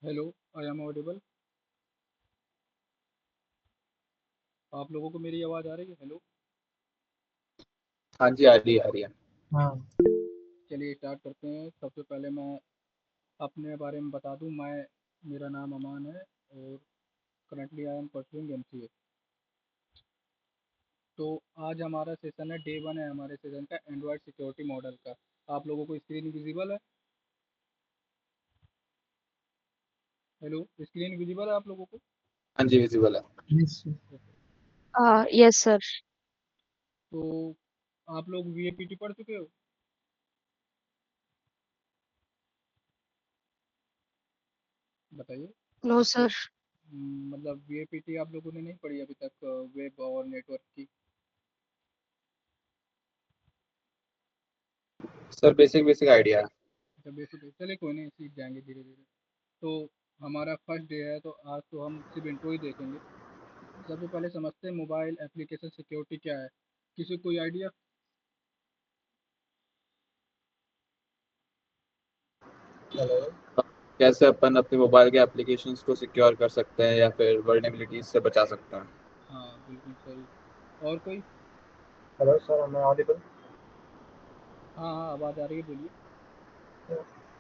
Hello, I am audible. आप लोगों को मेरी आवाज़ आ रही है? हेलो। हाँ जी, आ रही है, आ रही है। हाँ। चलिए स्टार्ट करते हैं। सबसे पहले मैं अपने बारे में बता दूं। मेरा नाम अमान है और currently I am pursuing MCA. तो आज हमारा सेशन है, डे 1 है हमारे सेशन का, एंड्रॉयड सिक्योरिटी मॉडल का। आप लोगों को स्क्रीन विजिबल है? हेलो, स्क्रीन विजिबल है आप लोगों को? हाँ जी, विजिबल है। Yes, sir. Okay. Yes, sir. तो आप लोग वीएपीटी पढ़ चुके हो? बताइए। No, आपको sir. मतलब वीएपीटी आप लोगों ने नहीं पढ़ी अभी तक, वेब और नेटवर्क की? सर बेसिक बेसिक आइडिया है। अच्छा, बेसिक। चलिए कोई नहीं, सीख जाएंगे धीरे धीरे। तो हमारा फर्स्ट डे है, तो आज तो हम सिर्फ इंट्रो ही देखेंगे। सबसे पहले समझते हैं मोबाइल एप्लीकेशन सिक्योरिटी क्या है। किसी को कोई आइडिया? Hello. कैसे अपन अपने मोबाइल के एप्लीकेशंस को सिक्योर कर सकते हैं या फिर वर्नेबिलिटीज से बचा सकते हैं। हाँ बिल्कुल सही। और कोई? Hello, sir. Am I audible? हाँ हाँ, आवाज़ आ रही है, बोलिए।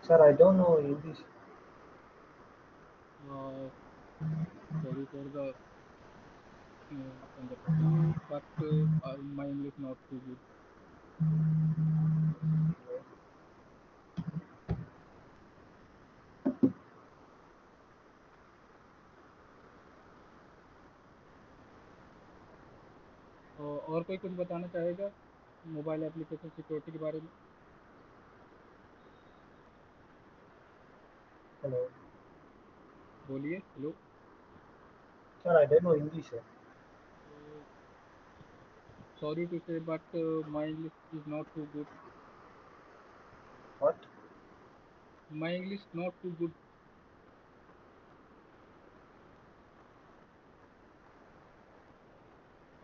Sir, I don't know English. Sorry for the interruption, but my English not too good. और कोई कुछ बताना चाहेगा मोबाइल एप्लीकेशन सिक्योरिटी के बारे में? Hello. बोलिए। Hello. Sir, I don't know English, sir. Sorry to say, but my English is not too good. What? My English not too good.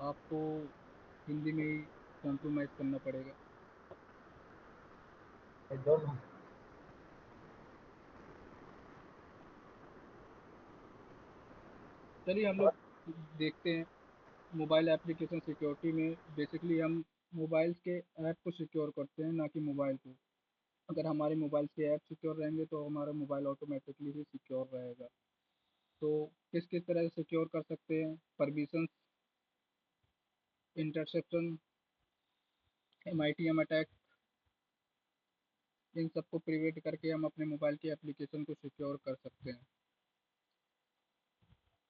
आपको हिंदी में ही कॉम्प्रोमाइज़ करना पड़ेगा। I don't know. चलिए हम What? लोग देखते हैं। मोबाइल एप्लीकेशन सिक्योरिटी में बेसिकली हम मोबाइल्स के ऐप को सिक्योर करते हैं, ना कि मोबाइल को। अगर हमारे मोबाइल के ऐप सिक्योर रहेंगे तो हमारा मोबाइल ऑटोमेटिकली ही सिक्योर रहेगा। तो किस किस तरह से सिक्योर कर सकते हैं? परमिशंस, इंटरसेप्शन, एम अटैक, इन सबको प्रिवेंट करके हम अपने मोबाइल के एप्लीकेशन को सिक्योर कर सकते हैं।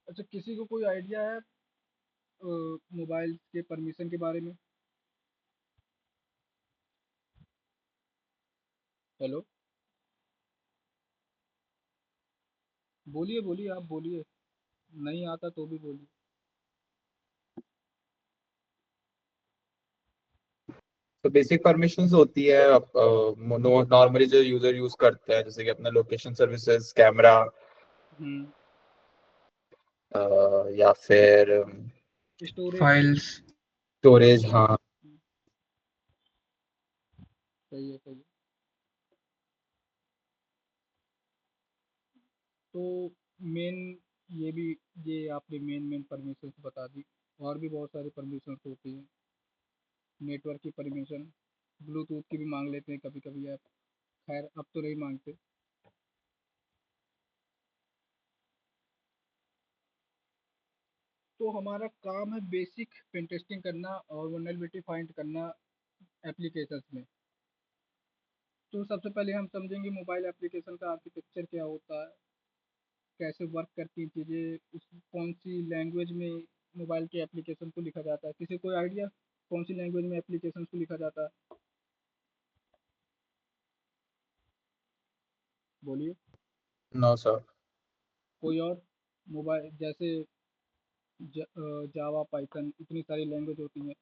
अच्छा, किसी को कोई आइडिया है मोबाइल के परमिशन के बारे में? हेलो, बोलिए बोलिए, आप बोलिए। नहीं आता तो भी बोलिए। तो बेसिक परमिशंस होती है नॉर्मली जो यूजर यूज करते हैं, जैसे कि अपना लोकेशन सर्विसेज, कैमरा, हम्म। या फिर स्टोरेज। Files. स्टोरेज। हाँ। सही है, सही है। तो मेन ये भी, ये आपने मेन मेन परमिशंस बता दी। और भी बहुत सारी परमिशंस होती हैं। नेटवर्क की परमिशन, ब्लूटूथ की भी मांग लेते हैं कभी कभी ऐप। खैर अब तो नहीं मांगते। तो हमारा काम है बेसिक पेन टेस्टिंग करना और वल्नरेबिलिटी फाइंड करना एप्लीकेशंस में। तो सबसे पहले हम समझेंगे मोबाइल एप्लीकेशन का आर्किटेक्चर क्या होता है, कैसे वर्क करती हैं चीज़ें, उस कौन सी लैंग्वेज में मोबाइल के एप्लीकेशन को लिखा जाता है। किसी को कोई आइडिया कौन सी लैंग्वेज में एप्लीकेशन को लिखा जाता है? बोलिए। No sir. कोई और? मोबाइल जैसे जावा, पाइथन, इतनी सारी लैंग्वेज होती हैं।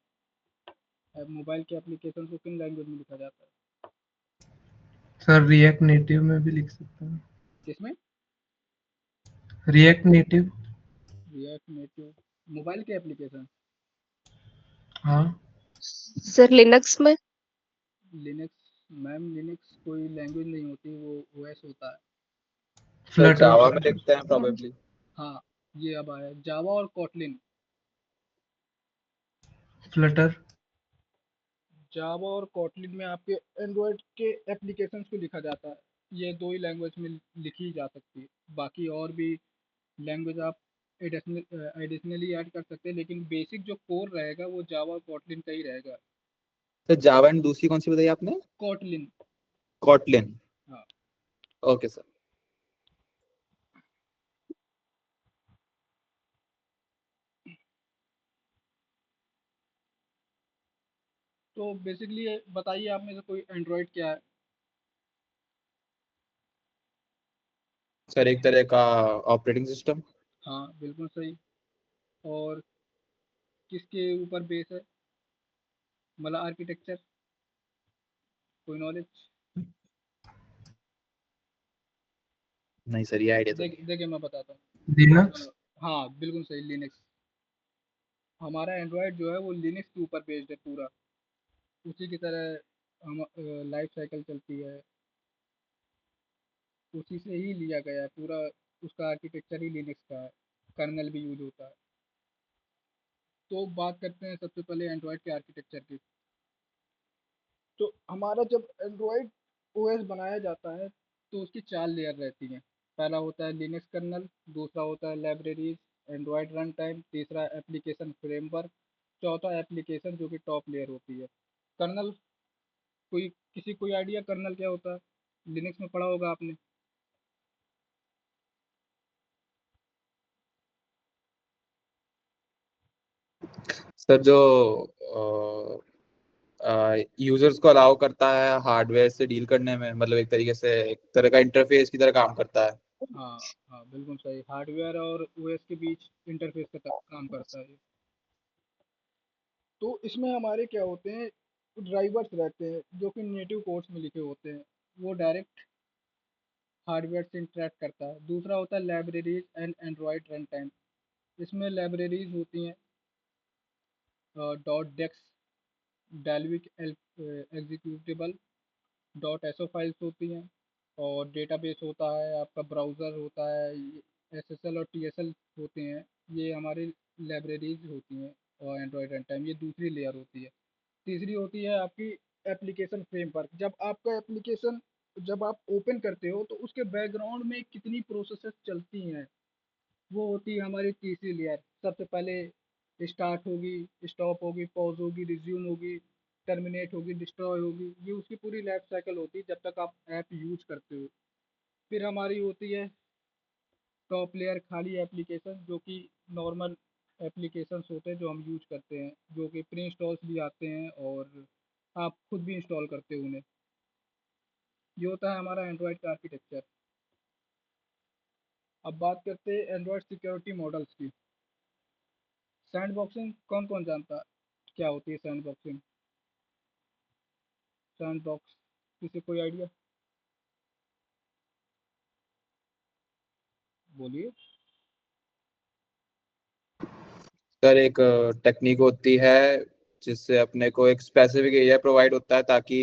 अब मोबाइल के एप्लीकेशन को किन लैंग्वेज में लिखा जाता है? सर रिएक्ट नेटिव में भी लिख सकते हैं। किसमें? React native. React native mobile के एप्लीकेशन? हाँ। Sir, Linux में? लिनक्स? मैम लिनक्स कोई लैंग्वेज नहीं होती, वो ओएस होता है। सर जावा में फ्लटर लिखते हैं प्रोबेबली। हाँ, ये अब आया जावा और कोटलिन। फ्लटर जावा और कोटलिन में आपके एंड्रॉयड के एप्लीकेशंस को लिखा जाता है। ये दो ही लैंग्वेज में लिखी जा सकती है। बाकी और भी लैंग्वेज आप एडिशनली ऐड कर सकते हैं, लेकिन बेसिक जो कोर रहेगा वो जावा और कोटलिन का ही रहेगा। सर जावा एंड दूसरी कौन सी बताई आपने? कोटलिन। कॉटलिन। हाँ, ओके सर। तो बेसिकली बताइए आप में से कोई एंड्रॉयड क्या है? सर एक तरह का ऑपरेटिंग सिस्टम। हाँ, बिल्कुल सही। और किसके ऊपर बेस है, मतलब आर्किटेक्चर, कोई नॉलेज? नहीं सर, ये आइडिया तो नहीं है। देखिए मैं बताता लिनक्स हूँ। हाँ, बिल्कुल सही, लिनक्स। हमारा एंड्रॉयड जो है वो लिनक्स के ऊपर बेस्ड है पूरा। उसी की तरह हम लाइफ साइकिल चलती है, उसी से ही लिया गया है पूरा। उसका आर्किटेक्चर ही लिनक्स का है, कर्नल भी यूज होता है। तो बात करते हैं सबसे पहले एंड्रॉयड के आर्किटेक्चर की। तो हमारा जब एंड्रॉयड ओएस बनाया जाता है तो उसकी 4 लेयर रहती हैं। पहला होता है लिनक्स कर्नल, दूसरा होता है लाइब्रेरीज, एंड्रॉयड रन टाइम, तीसरा एप्लीकेशन फ्रेमवर्क, चौथा एप्लीकेशन जो कि टॉप लेयर होती है। कर्नल, कोई आइडिया कर्नल क्या होता है? लिनक्स में पढ़ा होगा आपने। सर जो यूजर्स को अलाउ करता है हार्डवेयर से डील करने में, मतलब एक तरीके से एक तरह का इंटरफेस की तरह काम करता है। हाँ हाँ, बिल्कुल सही। हार्डवेयर और ओएस के बीच इंटरफेस का काम करता है ये। तो इसमें हमारे क्या होते हैं, ड्राइवर्स रहते हैं जो कि नेटिव कोड्स में लिखे होते हैं। वो डायरेक्ट हार्डवेयर से इंटरेक्ट करता है। दूसरा होता है libraries and Android run time. इसमें लाइब्रेरीज होती हैं dot dex, Dalvik executable, dot SO files होती हैं, और डेटाबेस होता है, आपका ब्राउज़र होता है, एसएसएल और टीएसएल होते हैं। ये हमारी लाइब्रेरीज होती हैं। और एंड्रॉयड रन टाइम ये दूसरी लेयर होती है। तीसरी होती है आपकी एप्लीकेशन फ्रेमवर्क। जब आप ओपन करते हो तो उसके बैकग्राउंड में कितनी प्रोसेसेस चलती हैं, वो होती है हमारी तीसरी लेयर। सबसे पहले स्टार्ट होगी, स्टॉप होगी, पॉज होगी, रिज्यूम होगी, टर्मिनेट होगी, डिस्ट्रॉय होगी। ये उसकी पूरी लाइफ साइकिल होती है जब तक आप ऐप यूज करते हो। फिर हमारी होती है टॉप लेयर, खाली एप्लीकेशन, जो कि नॉर्मल एप्लीकेशंस होते हैं जो हम यूज करते हैं, जो कि प्री इंस्टॉल्स भी आते हैं और आप खुद भी इंस्टॉल करते हो उन्हें। ये होता है हमारा एंड्रॉयड का आर्किटेक्चर। अब बात करते हैं एंड्रॉयड सिक्योरिटी मॉडल्स की। सैंड बॉक्सिंग कौन कौन जानता है, क्या होती है सैंड बॉक्सिंग? सैंड बॉक्स, किसी कोई आइडिया? बोलिए। सर एक टेक्निक होती है जिससे अपने को एक स्पेसिफिक एरिया प्रोवाइड होता है ताकि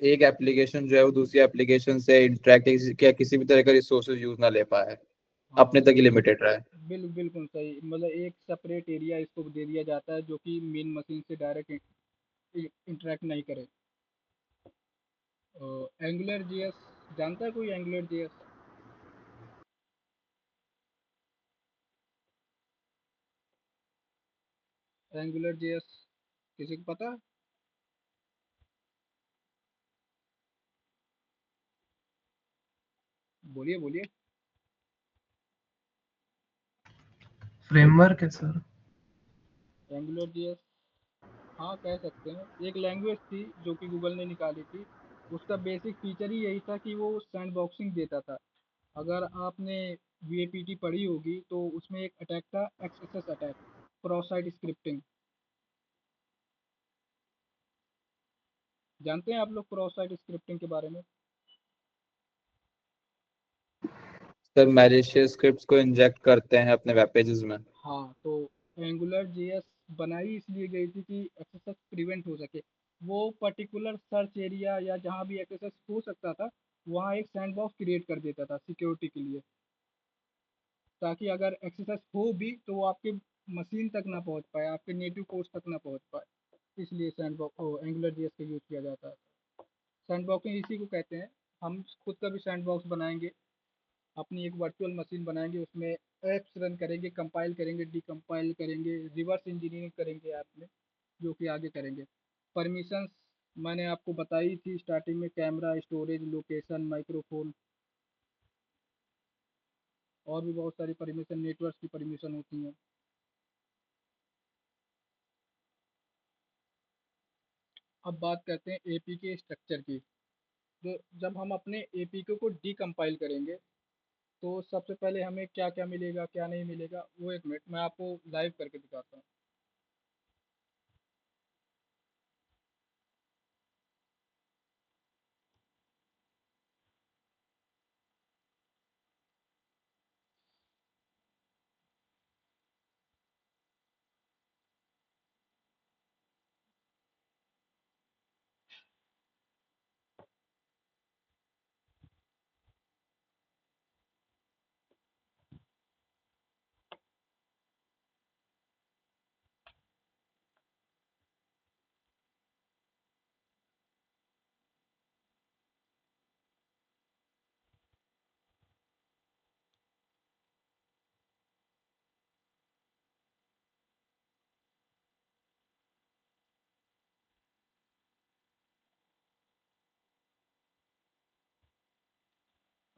एक एप्लीकेशन जो है वो दूसरी एप्लीकेशन से इंटरेक्ट या किसी भी तरह का रिसोर्सेज यूज ना ले पाए, हाँ, अपने तक ही लिमिटेड रहे। बिल्कुल सही। मतलब एक सेपरेट एरिया इसको दे दिया जाता है जो कि मेन मशीन से डायरेक्ट इंटरेक्ट नहीं करे। एंगुलर जीएस, जानता है कोई एंगुलर जीएस? एंगुलर जीएस किसी को पता है? बोलिए बोलिए। फ्रेमवर्क है सर। एंगुलर जीएस, हाँ कह सकते हैं। एक लैंग्वेज थी जो कि गूगल ने निकाली थी। उसका बेसिक फीचर ही यही था कि वो सैंडबॉक्सिंग देता था। अगर आपने वीएपीटी पढ़ी होगी तो उसमें एक अटैक था, XSS attack, cross site scripting. जानते हैं आप लोग क्रॉस साइट स्क्रिप्टिंग के बारे में? सर मैलिशियस स्क्रिप्ट्स को इंजेक्ट करते हैं अपने वेब पेजेस में। हाँ, तो एंगुलर जेएस बनाई इसलिए गई थी कि एक्सेस प्रिवेंट हो सके। वो पर्टिकुलर सर्च एरिया या जहाँ भी एक्सेस हो सकता था वहाँ एक सैंड बॉक्स क्रिएट कर देता था सिक्योरिटी के लिए, ताकि अगर एक्सेस हो भी तो वो आपके मशीन तक ना पहुँच पाए, आपके नेटिव कोड तक ना पहुँच पाए। इसलिए सैंड बॉक्स एंगुलर जेएस का यूज़ किया जाता है। सैंड बॉक्सिंग इसी को कहते हैं। हम खुद का भी सैंड बॉक्स बनाएंगे, अपनी एक वर्चुअल मशीन बनाएंगे, उसमें ऐप्स रन करेंगे, कंपाइल करेंगे, डिकम्पाइल करेंगे, रिवर्स इंजीनियरिंग करेंगे ऐप में, जो कि आगे करेंगे। परमिशंस मैंने आपको बताई थी स्टार्टिंग में, कैमरा, स्टोरेज, लोकेशन, माइक्रोफोन, और भी बहुत सारी परमिशन, नेटवर्क की परमिशन होती हैं। अब बात करते हैं एपीके स्ट्रक्चर की। जो जब हम अपने एपीके को डीकम्पाइल करेंगे तो सबसे पहले हमें क्या क्या मिलेगा, क्या नहीं मिलेगा, वो एक मिनट मैं आपको लाइव करके दिखाता हूँ।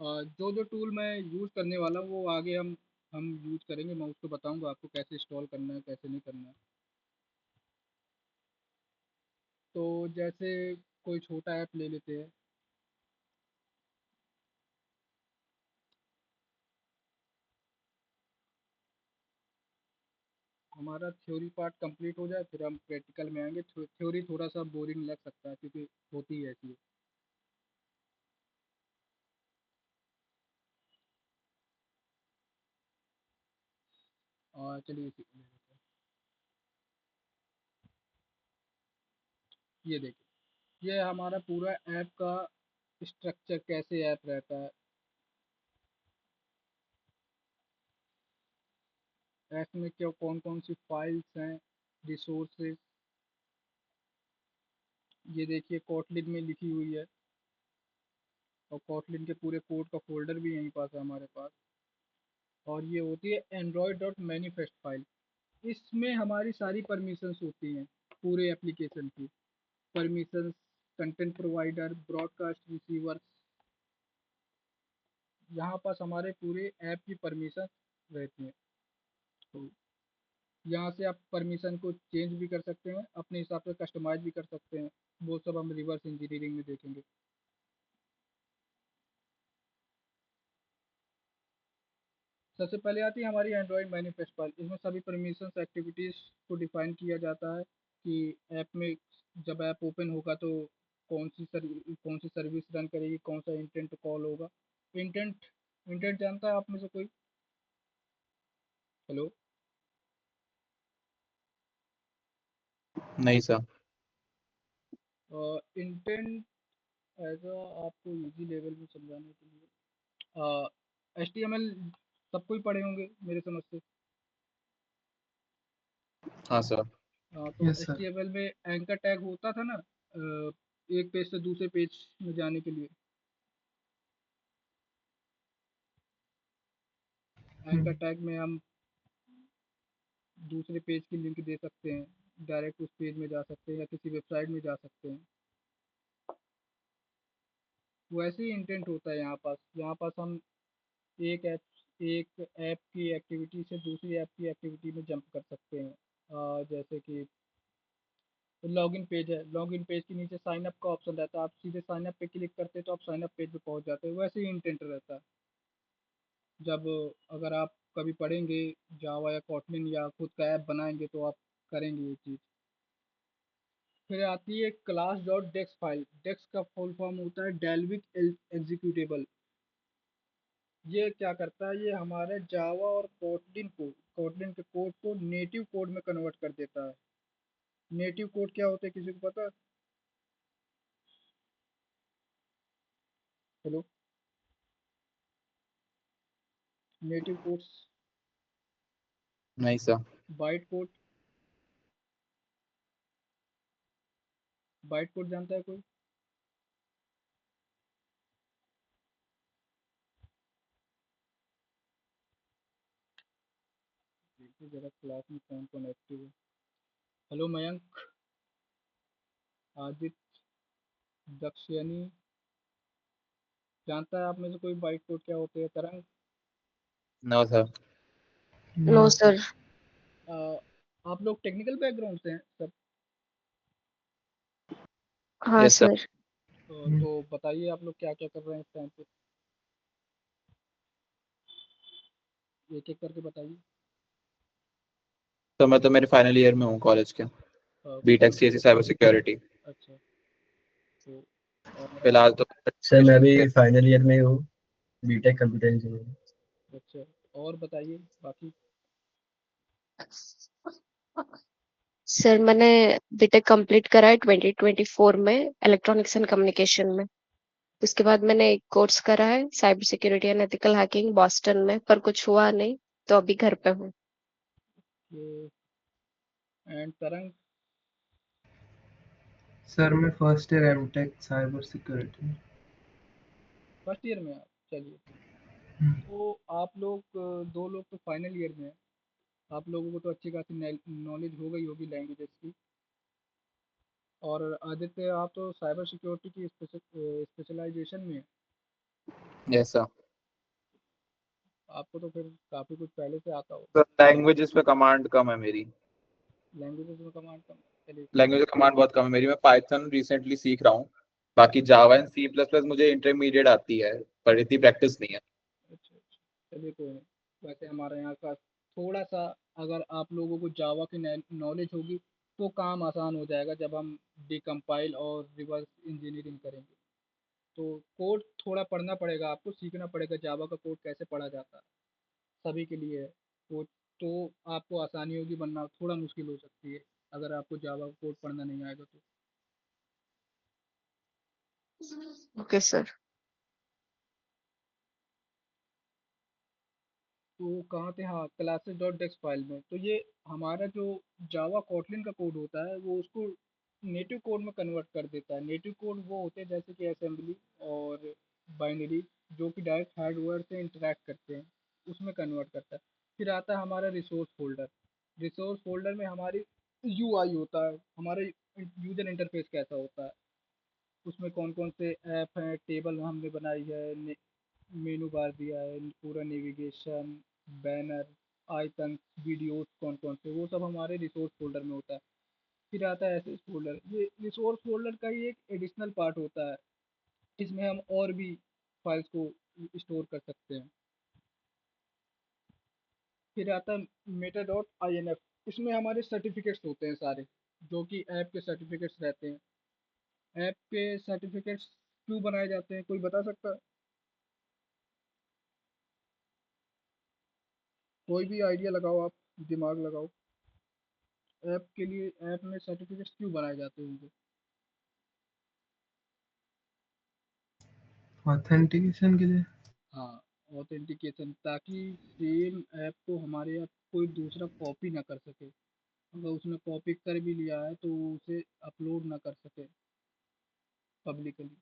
जो जो टूल मैं यूज़ करने वाला हूँ वो आगे हम यूज़ करेंगे। मैं उसको बताऊंगा आपको कैसे इंस्टॉल करना है, कैसे नहीं करना है। तो जैसे कोई छोटा ऐप ले लेते हैं। हमारा थ्योरी पार्ट कंप्लीट हो जाए फिर हम प्रैक्टिकल में आएंगे। थ्योरी थोड़ा सा बोरिंग लग सकता है क्योंकि होती ही ऐसी है। और चलिए इसी ले लेते हैं। ये देखिए, ये हमारा पूरा ऐप का स्ट्रक्चर, कैसे ऐप रहता है। ऐप में क्या कौन कौन सी फाइल्स हैं, रिसोर्सेज, ये देखिए कॉटलिन में लिखी हुई है। और कॉटलिन के पूरे कोड का फोल्डर भी यहीं पास है हमारे पास। और ये होती है एंड्रॉयड डॉट मैनिफेस्ट फाइल। इसमें हमारी सारी परमिशंस होती हैं पूरे एप्लीकेशन की। Permissions, content provider, broadcast receiver, यहाँ पास हमारे पूरे ऐप की परमिशन रहती हैं। तो यहाँ से आप परमिशन को चेंज भी कर सकते हैं, अपने हिसाब से कस्टमाइज भी कर सकते हैं। वो सब हम रिवर्स इंजीनियरिंग में देखेंगे। सबसे पहले आती है हमारी एंड्रॉयड मैनिफेस्ट फाइल। इसमें सभी परमिशंस, एक्टिविटीज़ को डिफाइन किया जाता है कि ऐप में जब ऐप ओपन होगा तो कौन सी सर्विस रन करेगी, कौन सा इंटेंट कॉल होगा। इंटेंट इंटेंट जानता है आप में से कोई? हेलो। नहीं सर। इंटेंट एज अ, आपको इजी लेवल में समझाने के लिए, HTML सबको ही पढ़े होंगे मेरे समझ से। हाँ सर। तो यस सर। HTML में एंकर टैग होता था ना, एक पेज से दूसरे पेज में जाने के लिए। एंकर टैग में हम दूसरे पेज की लिंक दे सकते हैं, डायरेक्ट उस पेज में जा सकते हैं या किसी वेबसाइट में जा सकते हैं। वैसे ही इंटेंट होता है यहाँ पास हम एक ऐप की एक्टिविटी से दूसरी ऐप की एक्टिविटी में जंप कर सकते हैं। जैसे कि लॉगिन पेज है, लॉगिन पेज के नीचे साइन अप का ऑप्शन रहता है, आप सीधे साइन अप पे क्लिक करते हैं तो आप साइन अप पेज पे पहुंच जाते हैं। वैसे ही इंटेंट रहता है। जब अगर आप कभी पढ़ेंगे जावा या कॉटलिन या खुद का ऐप बनाएंगे तो आप करेंगे ये चीज़। फिर आती है क्लास डॉट डेक्स फाइल। डेक्स का फुल फॉर्म होता है डेल्विक एग्जीक्यूटेबल। ये क्या करता है, ये हमारे जावा और कोटलिन के कोड को नेटिव कोड में कन्वर्ट कर देता है। नेटिव कोड क्या होता है, किसी को पता है? हेलो, नेटिव कोड्स, नहीं sir. Byte code, byte code जानता है कोई? देखिए जरा क्लास में कौन कौन एक्टिव है। हेलो मयंक, आदित्य, दक्षयनी, जानता है आप में से कोई बाइट कोड क्या होते हैं? Tarang, no sir. No, no sir. आप लोग टेक्निकल बैकग्राउंड से हैं सब? हाँ यस सर। सर. तो बताइए आप लोग क्या क्या कर रहे हैं इस टाइम पे, एक एक करके बताइए। तो मैं तो मेरे फाइनल ईयर में हूँ कॉलेज के, बीटेक कौन? CSC cyber security. अच्छा, तो और फिलहाल तो सर मैं भी फाइनल ईयर में हूँ, बीटेक कंप्यूटर इंजीनियरिंग। अच्छा, और बताइए बाकी। सर मैंने बीटेक कंप्लीट करा है 2024 में इलेक्ट्रॉनिक्स एंड कम्युनिकेशन में। उसके बाद मैंने एक कोर्स करा है cyber security and ethical hacking Boston में, पर कुछ हुआ नहीं, तो अभी घर पे हूँ। एंड तरंग? सर मैं first year MTech cyber security. First year में आप? चलिए, तो आप लोग दो लोग तो फाइनल ईयर में हैं, आप लोगों को तो अच्छी खासी नॉलेज हो गई होगी लैंग्वेजेस की। और आदित्य, आप तो साइबर सिक्योरिटी की स्पेशलाइजेशन में हैं, यस सर। आपको तो फिर काफ़ी कुछ पहले से आता हो। सर लैंग्वेजेस पे कमांड कम है मेरी। लैंग्वेजेस में कमांड कम है। चलिए कोई लैंग्वेज कमांड बहुत कम है मेरी। मैं पाइथन रिसेंटली सीख रहा हूँ। बाकी Java and C plus plus मुझे इंटरमीडिएट आती है, पर इतनी प्रैक्टिस नहीं है। अच्छा अच्छा, चलिए कोई नहीं। वैसे हमारे यहाँ का थोड़ा सा, अगर आप लोगों को जावा की नॉलेज होगी तो काम आसान हो जाएगा जब हम डिकम्पाइल और रिवर्स इंजीनियरिंग करेंगे। तो कोड थोड़ा पढ़ना पड़ेगा, आपको सीखना पड़ेगा जावा का कोड कैसे पढ़ा जाता है, सभी के लिए है वो। तो आपको आसानी होगी, वरना थोड़ा मुश्किल हो सकती है अगर आपको जावा का कोड पढ़ना नहीं आएगा तो। Okay sir. तो कहाँ थे? हाँ, क्लासेस डॉट डेक्स फाइल में। तो ये हमारा जो जावा कोटलिन का कोड होता है वो उसको नेटिव कोड में कन्वर्ट कर देता है। नेटिव कोड वो होते हैं जैसे कि असेंबली और बाइनरी, जो कि डायरेक्ट हार्डवेयर से इंटरेक्ट करते हैं, उसमें कन्वर्ट करता है। फिर आता है हमारा रिसोर्स फोल्डर। रिसोर्स फोल्डर में हमारी यूआई होता है, हमारा यूजर इंटरफेस कैसा होता है, उसमें कौन कौन से ऐप हैं, टेबल हमने बनाई है, मेनू बार दिया है, पूरा नेविगेशन, बैनर, आइकन, वीडियोस कौन कौन से, वो सब हमारे रिसोर्स फोल्डर में होता है। फिर आता है एसेस फोल्डर। ये रिसोर्स फोल्डर का ही एक एडिशनल पार्ट होता है, इसमें हम और भी फाइल्स को स्टोर कर सकते हैं। फिर आता है meta dot I N F. इसमें हमारे सर्टिफिकेट्स होते हैं सारे, जो कि ऐप के सर्टिफिकेट्स रहते हैं। ऐप के सर्टिफिकेट्स क्यों बनाए जाते हैं, कोई बता सकता है? कोई भी आइडिया लगाओ आप, दिमाग लगाओ। ऐप के लिए, ऐप में सर्टिफिकेट्स क्यों बनाए जाते होंगे? ऑथेंटिकेशन के लिए। हाँ, ऑथेंटिकेशन, ताकि सेम ऐप को हमारे यहाँ कोई दूसरा कॉपी ना कर सके। अगर उसने कॉपी कर भी लिया है तो वो उसे अपलोड ना कर सके पब्लिकली,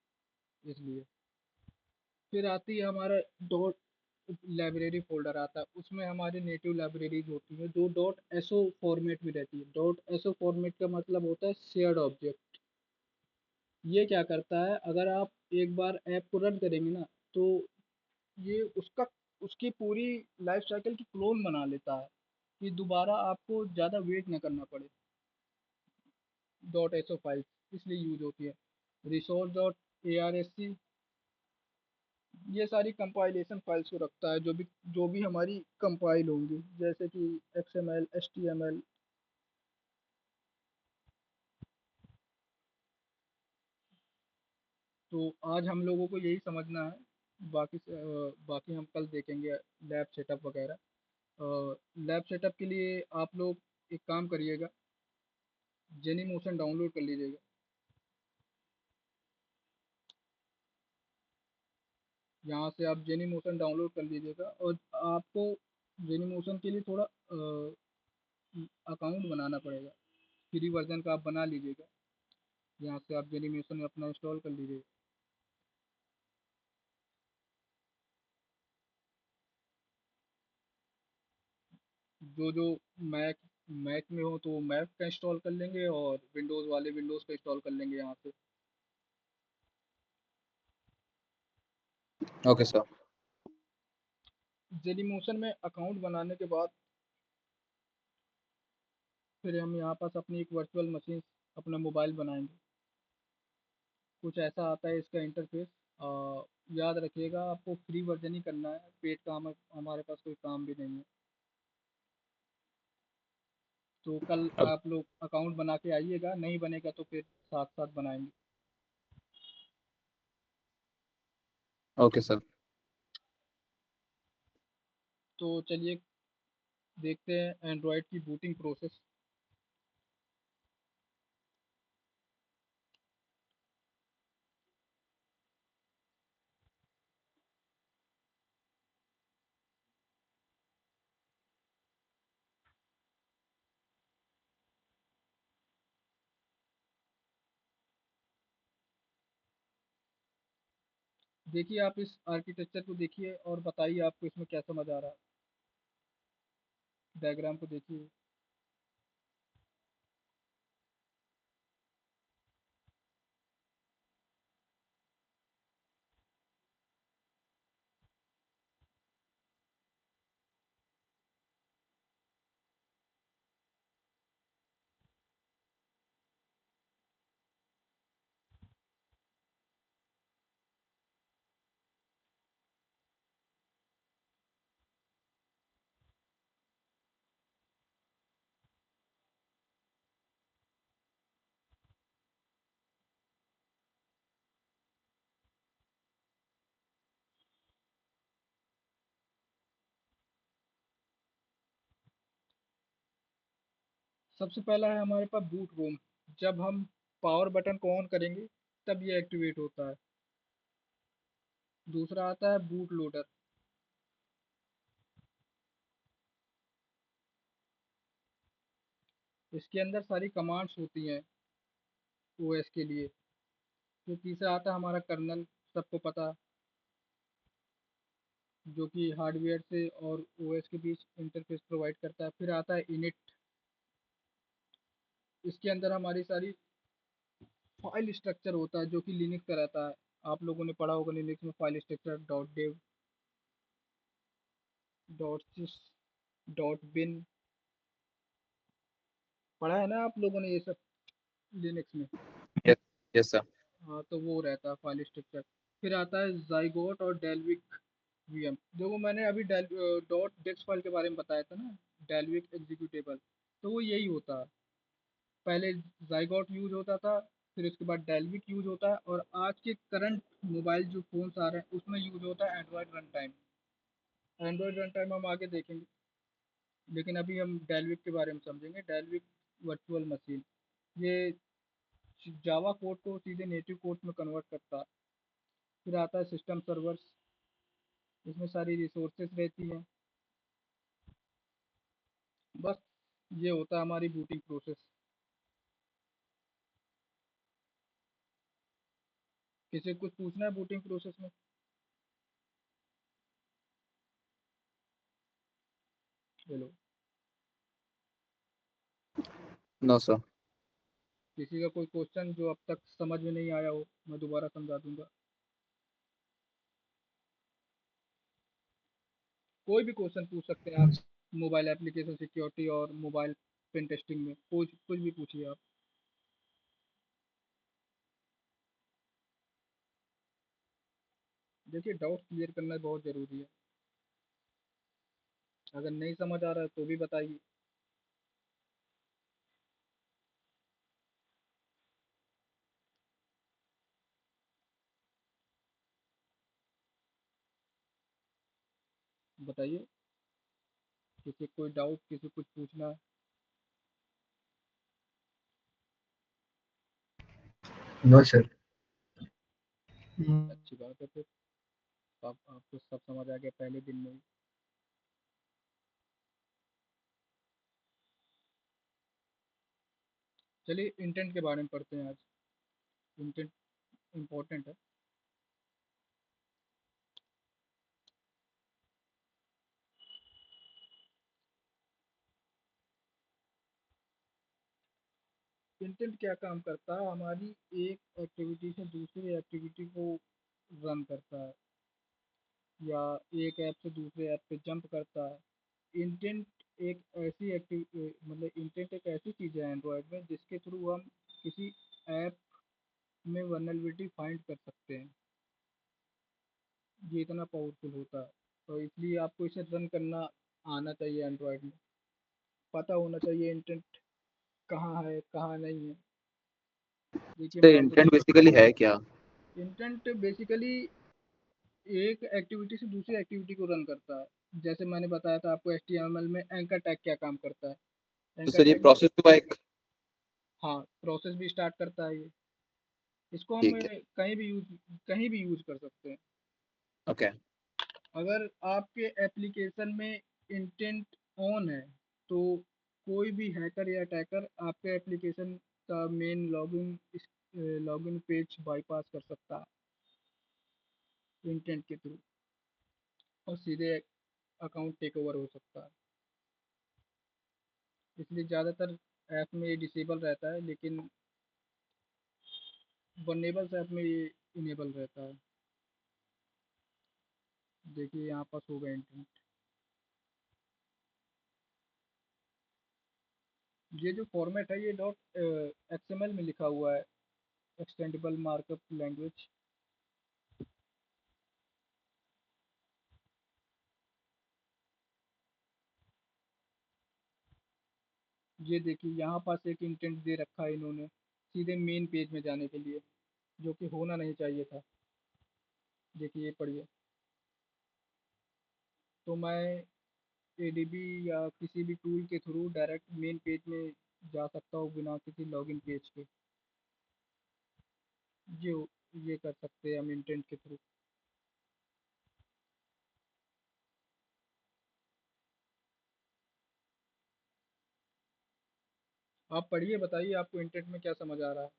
इसलिए। फिर आती है हमारा डॉट लाइब्रेरी फोल्डर आता है, उसमें हमारी नेटिव लाइब्रेरीज होती हैं जो डॉट एसओ फॉर्मेट में रहती है। डॉट एसओ फॉर्मेट का मतलब होता है शेयर्ड ऑब्जेक्ट। ये क्या करता है, अगर आप एक बार ऐप को रन करेंगे ना, तो ये उसका, उसकी पूरी लाइफ साइकिल की क्लोन बना लेता है, कि दोबारा आपको ज़्यादा वेट ना करना पड़े। डॉट एसओ फाइल इसलिए यूज होती है। Resource dot A R S C, ये सारी कंपाइलेशन फाइल्स को रखता है, जो भी हमारी कंपाइल होंगी, जैसे कि X M L, H T M L. तो आज हम लोगों को यही समझना है, बाकी हम कल देखेंगे लैब सेटअप वगैरह। लैब सेटअप के लिए आप लोग एक काम करिएगा, जेनी मोशन डाउनलोड कर लीजिएगा। यहाँ से आप जेनी मोशन डाउनलोड कर लीजिएगा और आपको जेनी मोशन के लिए थोड़ा अकाउंट बनाना पड़ेगा। फ्री वर्जन का आप बना लीजिएगा। यहाँ से आप जेनी मोशन अपना इंस्टॉल कर लीजिएगा। जो जो मैक मैक में हो तो वो मैक का इंस्टॉल कर लेंगे और विंडोज़ वाले विंडोज़ का इंस्टॉल कर लेंगे यहाँ से। Okay sir. जेनी मोशन में अकाउंट बनाने के बाद फिर हम यहाँ पास अपनी एक वर्चुअल मशीन अपना मोबाइल बनाएंगे। कुछ ऐसा आता है इसका इंटरफेस। याद रखिएगा आपको फ्री वर्जन ही करना है, पेड का हमारे पास कोई काम भी नहीं है। तो कल अब आप लोग अकाउंट बना के आइएगा, नहीं बनेगा तो फिर साथ साथ बनाएंगे। Okay sir. तो चलिए देखते हैं एंड्रॉयड की बूटिंग प्रोसेस। देखिए आप इस आर्किटेक्चर को देखिए और बताइए आपको इसमें क्या समझ आ रहा है। डायग्राम को देखिए। सबसे पहला है हमारे पास बूट रोम। जब हम पावर बटन को ऑन करेंगे तब ये एक्टिवेट होता है। दूसरा आता है बूट लोडर। इसके अंदर सारी कमांड्स होती हैं ओएस के लिए। फिर तीसरा आता है हमारा कर्नल, सबको पता, जो कि हार्डवेयर से और ओएस के बीच इंटरफेस प्रोवाइड करता है। फिर आता है इनिट। इसके अंदर हमारी सारी फाइल स्ट्रक्चर होता है जो कि लिनक्स का रहता है। आप लोगों ने पढ़ा होगा लिनक्स में file structure dot dev, dot sys, dot bin, पढ़ा है ना आप लोगों ने ये सब लिनक्स में। Yes, yes sir. हाँ तो वो रहता है फाइल स्ट्रक्चर। फिर आता है जाइगोट और डेल्विक वीएम। देखो मैंने अभी डॉट डेक्स फाइल के बारे में बताया था ना, डेल्विक एग्जीक्यूटेबल, तो वो यही होता है। पहले जाइगोट यूज होता था, फिर उसके बाद डेल्विक यूज होता है, और आज के करंट मोबाइल जो फोन्स आ रहे हैं उसमें यूज होता है Android run time. Android run time हम आगे देखेंगे, लेकिन अभी हम डेल्विक के बारे में समझेंगे। डेल्विक वर्चुअल मशीन, ये जावा कोड को सीधे नेटिव कोड में कन्वर्ट करता है। फिर आता है सिस्टम सर्वर्स। इसमें सारी रिसोर्सेज रहती हैं। बस ये होता है हमारी बूटिंग प्रोसेस। किसी को कुछ पूछना है बूटिंग प्रोसेस में? Hello, no sir. किसी का कोई क्वेश्चन जो अब तक समझ में नहीं आया हो, मैं दोबारा समझा दूंगा। कोई भी क्वेश्चन पूछ सकते हैं आप। मोबाइल एप्लीकेशन सिक्योरिटी और मोबाइल पेन टेस्टिंग में कुछ कुछ भी पूछिए आप। देखिए डाउट क्लियर करना बहुत ज़रूरी है। अगर नहीं समझ आ रहा है तो भी बताइए। बताइए, किसी कोई डाउट, किसी कुछ पूछना है? No sir. अच्छी बात है फिर। आप आपको सब समझ आ गया पहले दिन में ही। चलिए इंटेंट के बारे में पढ़ते हैं आज। इंटेंट इम्पोर्टेंट है। इंटेंट क्या काम करता है, हमारी एक एक्टिविटी से दूसरी एक्टिविटी को रन करता है या एक ऐप से दूसरे ऐप पे जंप करता है। इंटेंट एक ऐसी मतलब इंटेंट एक ऐसी चीज़ है एंड्रॉयड में जिसके थ्रू हम किसी ऐप में वल्नरेबिलिटी फाइंड कर सकते हैं। ये इतना पावरफुल होता है, तो इसलिए आपको इसे रन करना आना चाहिए एंड्रॉयड में। पता होना चाहिए इंटेंट कहाँ है कहाँ नहीं है। देखिए तो मैं आपको इंटेंट बेसिकली है क्या? इंटेंट बेसिकली एक एक्टिविटी से दूसरी एक्टिविटी को रन करता है। जैसे मैंने बताया था आपको HTML में एंकर टैग क्या काम करता है। तो एंकर सर ये टैग प्रोसेस हुआ एक। हाँ प्रोसेस भी स्टार्ट करता है ये। इसको हम ठीक है। कहीं भी यूज कर सकते हैं। ओके। अगर आपके एप्लीकेशन में इंटेंट ऑन है तो कोई भी हैकर या अटैकर आपके एप्लीकेशन का मेन लॉगिन पेज बाईपास कर सकता है इंटेंट के थ्रू और सीधे अकाउंट टेक ओवर हो सकता है। इसलिए ज़्यादातर ऐप में ये डिसेबल रहता है, लेकिन वल्नरेबल ऐप में ये इनेबल रहता है। देखिए यहाँ पास होगा इंटेंट। ये जो फॉर्मेट है ये .xml में लिखा हुआ है, एक्सटेंडेबल मार्कअप लैंग्वेज। ये देखिए यहाँ पास एक इंटेंट दे रखा है इन्होंने सीधे मेन पेज में जाने के लिए, जो कि होना नहीं चाहिए था। देखिए ये पढ़िए। तो मैं एडीबी या किसी भी टूल के थ्रू डायरेक्ट मेन पेज में जा सकता हूँ बिना किसी लॉगिन पेज के। ये ये कर सकते हैं हम इंटेंट के थ्रू। आप पढ़िए, बताइए आपको इंटेंट में क्या समझ आ रहा है।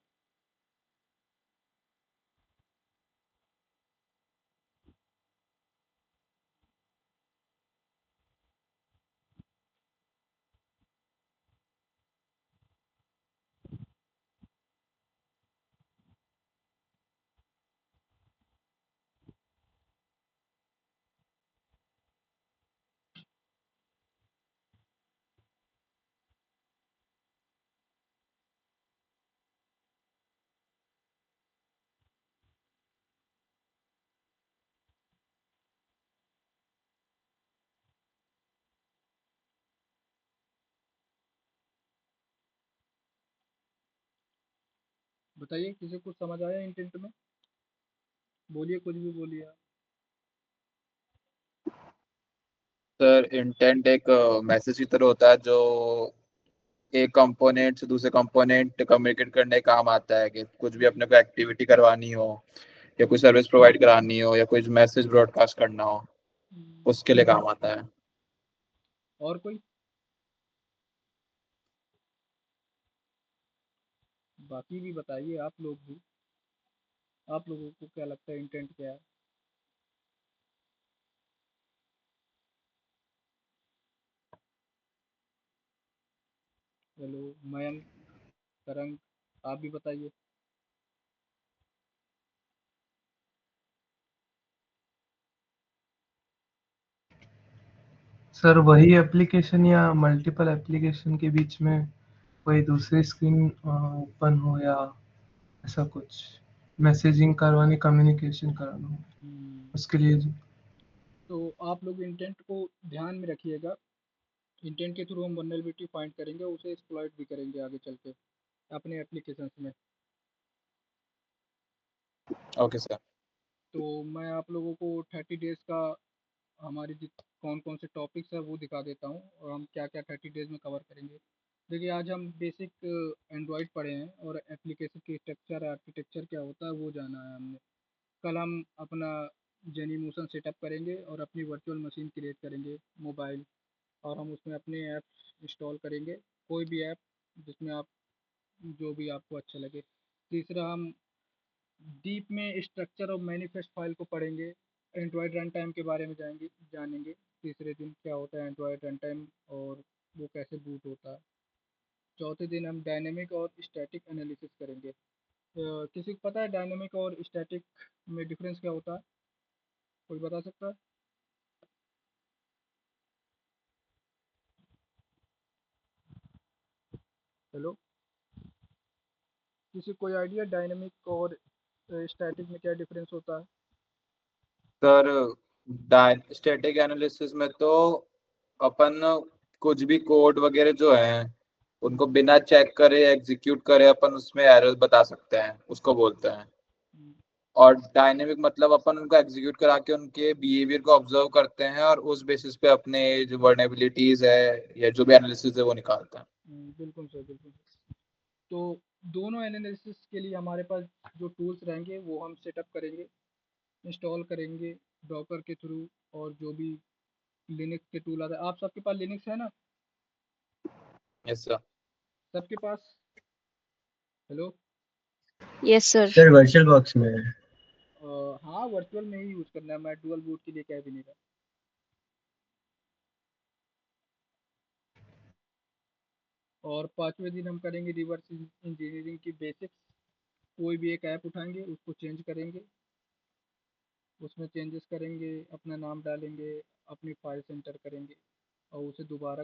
बताइए किसी कुछ समझ आया इंटेंट में? बोलिए, कुछ भी बोलिए आप। सर इंटेंट एक मैसेज की तरह होता है जो एक कंपोनेंट से दूसरे कंपोनेंट कम्युनिकेट करने का काम आता है कि कुछ भी अपने को एक्टिविटी करवानी हो या कोई सर्विस प्रोवाइड करानी हो या कोई मैसेज ब्रॉडकास्ट करना हो, उसके लिए काम आता है। और कोई बाकी भी बताइए आप लोग भी। आप लोगों को क्या लगता है इंटेंट क्या है? हेलो मयंक, तरंग, आप भी बताइए। सर वही एप्लीकेशन या मल्टीपल एप्लीकेशन के बीच में कोई दूसरी स्क्रीन ओपन हो या ऐसा कुछ मैसेजिंग करवानी, कम्युनिकेशन कराना हो, हम्म, उसके लिए। तो आप लोग इंटेंट को ध्यान में रखिएगा। इंटेंट के थ्रू हम वल्नरेबिलिटी फाइंड करेंगे, उसे एक्सप्लॉइट भी करेंगे आगे चल के अपने एप्लीकेशंस में। Okay sir. तो मैं आप लोगों को 30 डेज़ का हमारी कौन कौन से टॉपिक्स है वो दिखा देता हूँ और हम क्या क्या 30 डेज़ में कवर करेंगे। देखिए आज हम बेसिक एंड्रॉयड पढ़े हैं और एप्लीकेशन की स्ट्रक्चर आर्किटेक्चर क्या होता है वो जाना है हमने। कल हम अपना जेनीमोशन सेटअप करेंगे और अपनी वर्चुअल मशीन क्रिएट करेंगे मोबाइल, और हम उसमें अपने ऐप्स इंस्टॉल करेंगे, कोई भी ऐप जिसमें आप जो भी आपको अच्छा लगे। तीसरा, हम डीप में स्ट्रक्चर और मैनिफेस्ट फाइल को पढ़ेंगे, एंड्रॉयड रन टाइम के बारे में जानेंगे। तीसरे दिन क्या होता है एंड्रॉयड रन टाइम और वो कैसे बूट होता है। चौथे दिन हम डायनेमिक और स्टैटिक एनालिसिस करेंगे। किसी को पता है डायनेमिक और स्टैटिक में डिफरेंस क्या होता है? कोई बता सकता है? हेलो, किसी कोई आइडिया डायनेमिक और स्टैटिक में क्या डिफरेंस होता है? सर स्टैटिक एनालिसिस में तो अपन कुछ भी कोड वगैरह जो है उनको बिना चेक करे एग्जीक्यूट करे अपन उसमें एरर बता सकते हैं, उसको बोलते हैं। हम्म, और डायनेमिक मतलब अपन उनको एग्जीक्यूट करा के उनके बिहेवियर को ऑब्जर्व करते हैं और उस बेसिस पे अपने जो वर्नेबिलिटीज है या जो भी एनालिसिस है वो निकालते हैं। बिल्कुल सर, बिल्कुल सर। तो दोनों एनालिसिस के लिए हमारे पास जो टूल्स रहेंगे वो हम सेटअप करेंगे, इंस्टॉल करेंगे डॉकर के थ्रू, और जो भी लिनक्स के टूल आता है। आप सबके पास लिनक्स है ना? Yes sir. सबके पास? Hello. Yes sir. Sir virtual box में है। हाँ, वर्चुअल में ही यूज़ करना है, मैं डुअल बूट के लिए कह भी नहीं रहा। और पांचवें दिन हम करेंगे रिवर्स इंजीनियरिंग की बेसिक्स। कोई भी एक ऐप उठाएंगे, उसको चेंज करेंगे, उसमें चेंजेस करेंगे, अपना नाम डालेंगे, अपनी फाइल एंटर करेंगे, और उसे दोबारा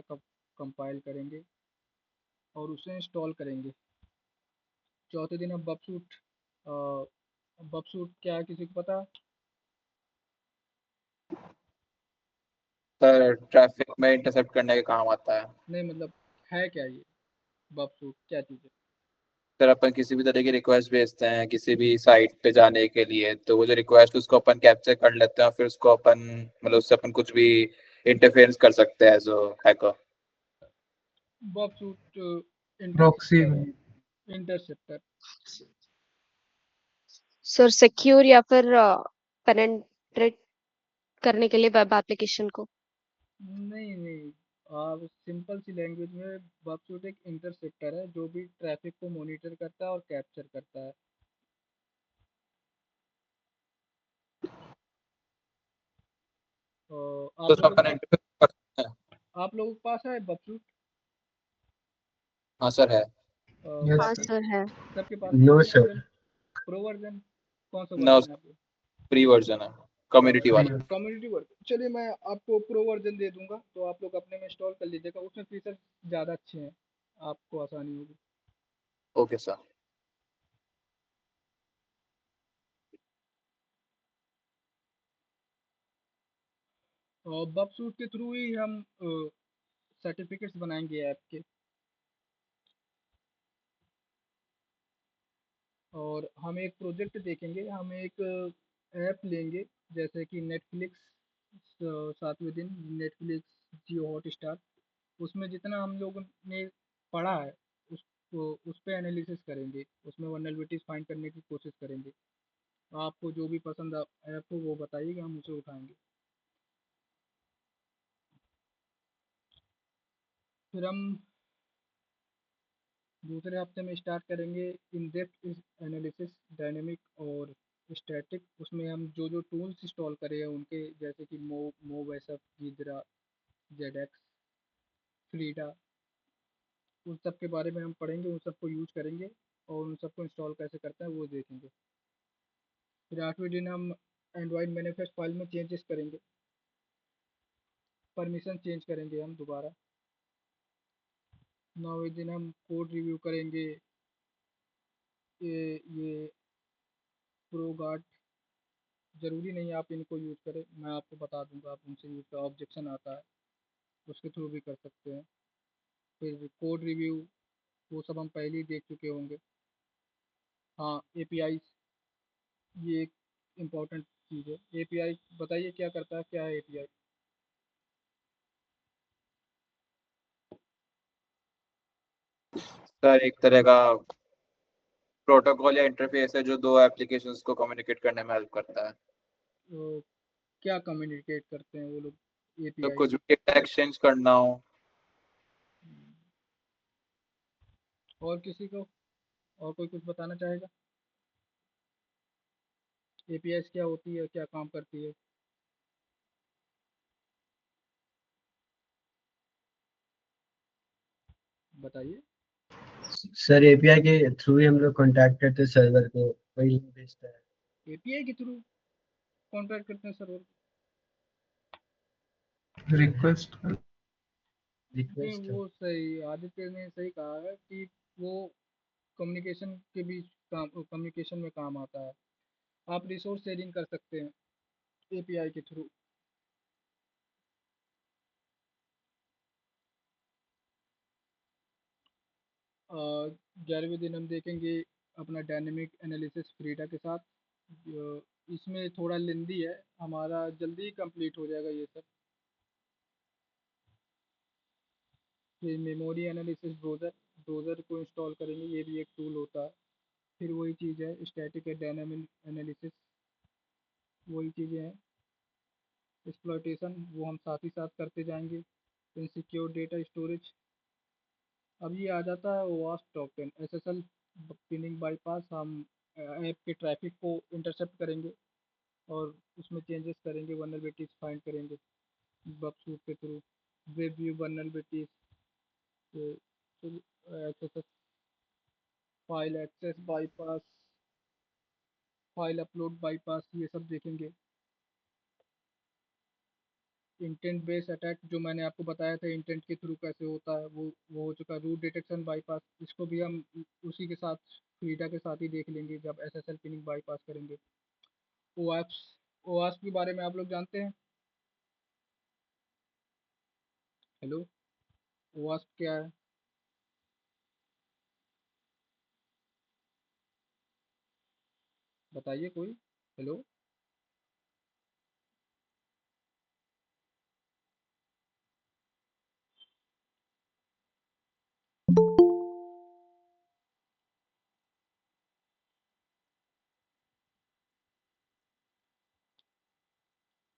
कंपाइल करेंगे और उसे इंस्टॉल करेंगे। चौथे दिन हम बपसूट, बपसूट क्या है किसी को पता? सर ट्रैफिक में इंटरसेप्ट करने के काम आता है। नहीं, मतलब है क्या ये बपसूट, क्या चीज़ है? सर अपन किसी भी तरह की रिक्वेस्ट भेजते हैं किसी भी साइट पे जाने के लिए, तो वो जो रिक्वेस्ट उसको अपन कैप्चर कर लेते हैं और फिर उसको अपन मतलब उससे अपन कुछ भी इंटरफेरेंस कर सकते हैं जो हैकर। Burp Suite proxy interceptor. में। इंटरसेप्टर। सर सिक्योर या फिर पेनेट्रेट करने के लिए वेब एप्लीकेशन को। नहीं नहीं, आप सिंपल सी लैंग्वेज में, बपसूट एक इंटरसेप्टर है जो भी ट्रैफिक को मॉनिटर करता है और कैप्चर करता है। तो उसमें अपन इंटरफेरेंस कर सकते हैं। आप लोगों के पास है बपसूट? हाँ सर है। यस हाँ बाकी सर। सर है। सबके पास no pro sir. Version? Pro version कौन सा ना वर्जन है आपको? फ्री वर्जन है, कम्युनिटी फ्री वाला। है। कम्युनिटी वर्जन, चलिए मैं आपको प्रो वर्जन दे दूंगा, तो आप लोग अपने में इंस्टॉल कर लीजिएगा, उसमें फीचर ज़्यादा अच्छे हैं, आपको आसानी होगी। Okay sir. और बपसूट के थ्रू ही हम सर्टिफिकेट्स बनाएंगे ऐप के। और हम एक प्रोजेक्ट देखेंगे, हम एक ऐप लेंगे, जैसे कि नेटफ्लिक्स। 7वें दिन नेटफ्लिक्स, जियो हॉटस्टार, उसमें जितना हम लोगों ने पढ़ा है उसको उस पर एनालिसिस करेंगे, उसमें वनरेबिलिटीज फाइंड करने की कोशिश करेंगे। आपको जो भी पसंद ऐप हो वो बताइएगा, हम उसे उठाएंगे। फिर हम दूसरे हफ्ते में स्टार्ट करेंगे इन डेप्थ एनालिसिस, डायनेमिक और स्टैटिक। उसमें हम जो जो टूल्स इंस्टॉल करे हैं उनके, जैसे कि मोव एसएफ, गिद्रा, जेडएक्स, फ्रीडा, उन सब के बारे में हम पढ़ेंगे, उन सबको यूज करेंगे और उन सबको इंस्टॉल कैसे करते हैं वो देखेंगे। फिर 8वें दिन हम एंड्रॉइड मैनिफेस्ट फाइल में चेंजेस करेंगे, परमिशन चेंज करेंगे हम दोबारा। 9वें दिन हम कोड रिव्यू करेंगे। ये प्रो गार्ड ज़रूरी नहीं है आप इनको यूज़ करें, मैं आपको बता दूंगा, आप उनसे यूज़ का ऑब्जेक्शन आता है, उसके थ्रू भी कर सकते हैं। फिर कोड रिव्यू, वो सब हम पहले ही देख चुके होंगे। हाँ, एपीआई, ये एक इम्पॉर्टेंट चीज़ है। एपीआई बताइए क्या करता है, क्या है एपीआई? सर एक तरह का प्रोटोकॉल या इंटरफेस है जो दो एप्लीकेशंस को कम्युनिकेट करने में हेल्प करता है। क्या कम्युनिकेट करते हैं वो लोग तो एपीआई कुछ में? भी डेटा एक्सचेंज करना हो। और किसी को और कोई कुछ बताना चाहेगा? एपीआई क्या होती है, क्या काम करती है? बताइए। सर एपीआई के थ्रू ही हम लोग कांटेक्ट करते हैं सर्वर को, वही लिंक भेजता है। एपीआई के थ्रू कॉन्टैक्ट करते हैं सर्वर? रिक्वेस्ट नहीं, रिक्वेस्ट। वो सही आदित्य ने सही कहा है कि वो कम्युनिकेशन के बीच कम्युनिकेशन में काम आता है। आप रिसोर्स शेयरिंग कर सकते हैं एपीआई के थ्रू। 11वें दिन हम देखेंगे अपना डायनेमिक एनालिसिस फ्रीडा के साथ। इसमें थोड़ा लेंदी है, हमारा जल्दी कंप्लीट हो जाएगा ये सब। फिर मेमोरी एनालिसिस ब्राउज़र को इंस्टॉल करेंगे, ये भी एक टूल होता है। फिर वही चीज़ है स्टैटिक है डायनामिक एनालिसिस, वही चीज़ें हैं। एक्सप्लॉइटेशन वो हम साथ ही साथ करते जाएंगे। इनसिक्योर डेटा स्टोरेज, अब ये आ जाता है vast token SSL pinning bypass. हम ऐप के ट्रैफिक को इंटरसेप्ट करेंगे और उसमें चेंजेस करेंगे, वनरेबिलिटीज फाइंड करेंगे बग सूट के through. Web view vulnerabilities, SSL file access bypass, file upload bypass, ये सब देखेंगे। इंटेंट बेस अटैक जो मैंने आपको बताया था इंटेंट के थ्रू कैसे होता है, वो हो चुका। रूट डिटेक्शन बाईपास, इसको भी हम उसी के साथ फ्रीडा के साथ ही देख लेंगे जब एसएसएल पिनिंग बाईपास करेंगे। ओएप्स, ओआस के बारे में आप लोग जानते हैं? हेलो, ओआस क्या है? बताइए कोई। हेलो।